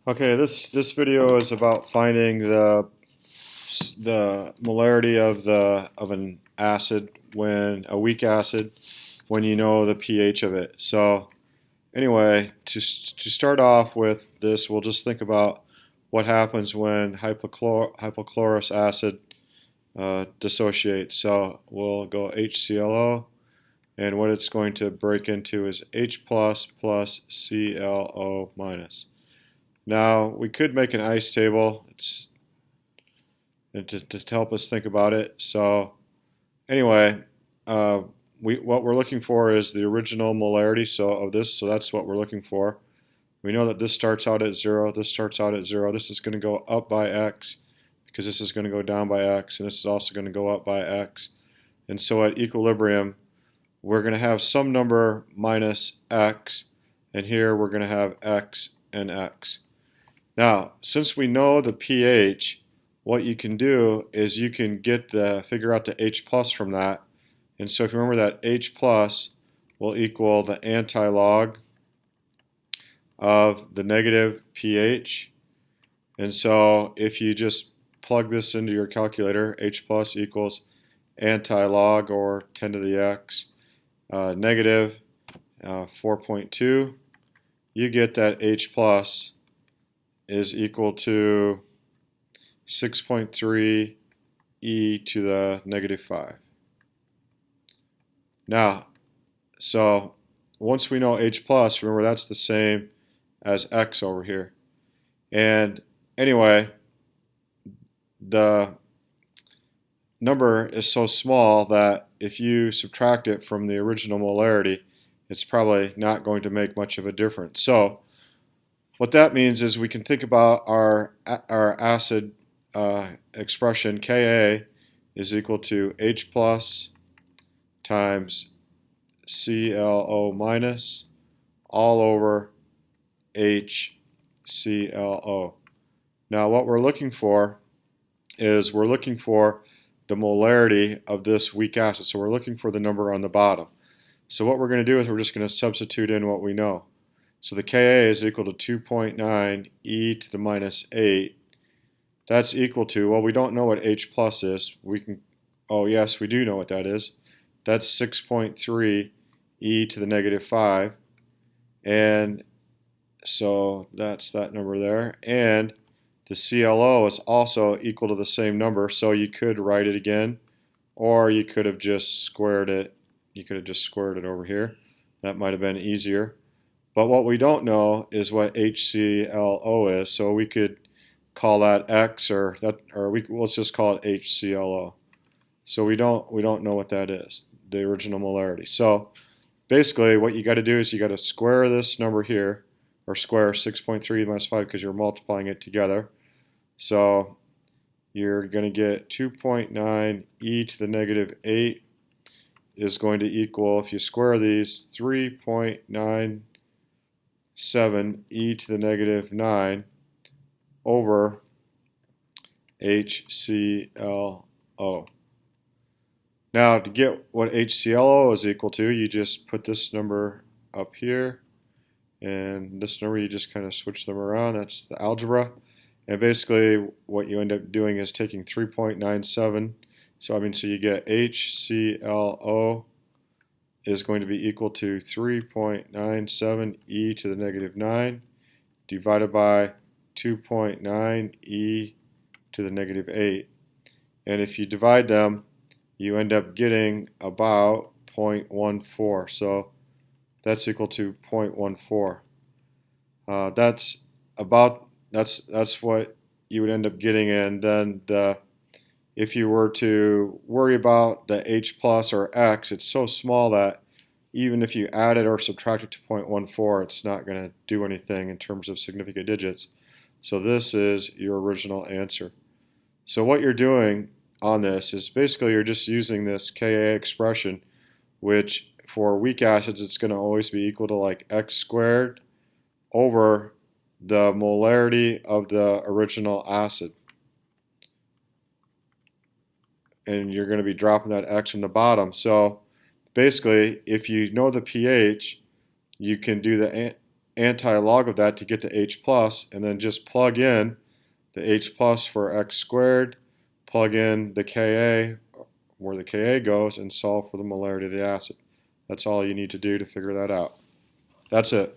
Okay, this video is about finding the molarity of an acid, when a weak acid, when you know the pH of it. So anyway, to start off with this, we'll just think about what happens when hypochlorous acid dissociates. So we'll go HClO, and what it's going to break into is H plus plus ClO minus. Now, we could make an ice table to help us think about it. So, anyway, what we're looking for is the original molarity of this, so that's what we're looking for. We know that this starts out at 0, this starts out at 0, this is going to go up by x, because this is going to go down by x, and this is also going to go up by x. And so at equilibrium, we're going to have some number minus x, and here we're going to have x and x. Now, since we know the pH, what you can do is you can figure out the H plus from that. And so if you remember that H plus will equal the anti-log of the negative pH. And so if you just plug this into your calculator, H plus equals anti-log, or 10 to the x, negative 4.2, you get that H plus is equal to 6.3 e to the negative 5. Now, so once we know H plus, remember that's the same as x over here. And anyway, the number is so small that if you subtract it from the original molarity, it's probably not going to make much of a difference. So what that means is we can think about our acid expression. Ka is equal to H plus times ClO minus all over HClO. Now what we're looking for is the molarity of this weak acid. So we're looking for the number on the bottom. So what we're going to do is we're just going to substitute in what we know. So the Ka is equal to 2.9 e to the minus 8. That's equal to, well, we don't know what H plus is. Oh yes, we do know what that is. That's 6.3 e to the negative 5. And so that's that number there. And the ClO is also equal to the same number, so you could write it again, or you could have just squared it. You could have just squared it over here. That might have been easier. But what we don't know is what HClO is, so we could call that X, let's just call it HClO. So we don't know what that is, the original molarity. So basically, what you got to do is you got to square this number here, or square 6.3 minus 5, because you're multiplying it together. So you're going to get 2.9 e to the negative 8 is going to equal, if you square these, 3.97 e to the negative 9 over HClO. Now, to get what HClO is equal to, you just put this number up here, and this number, you just kind of switch them around. That's the algebra. And basically, what you end up doing is taking 3.97. So you get HClO is going to be equal to 3.97 e to the negative 9 divided by 2.9 e to the negative 8. And if you divide them, you end up getting about 0.14. So that's equal to 0.14. That's what you would end up getting. And then if you were to worry about the H plus or X, it's so small that even if you add it or subtract it to 0.14, it's not going to do anything in terms of significant digits. So this is your original answer. So what you're doing on this is basically you're just using this Ka expression, which for weak acids it's going to always be equal to like x squared over the molarity of the original acid. And you're going to be dropping that x from the bottom. So basically, if you know the pH, you can do anti-log of that to get to H plus, and then just plug in the H plus for x squared, plug in the Ka where the Ka goes, and solve for the molarity of the acid. That's all you need to do to figure that out. That's it.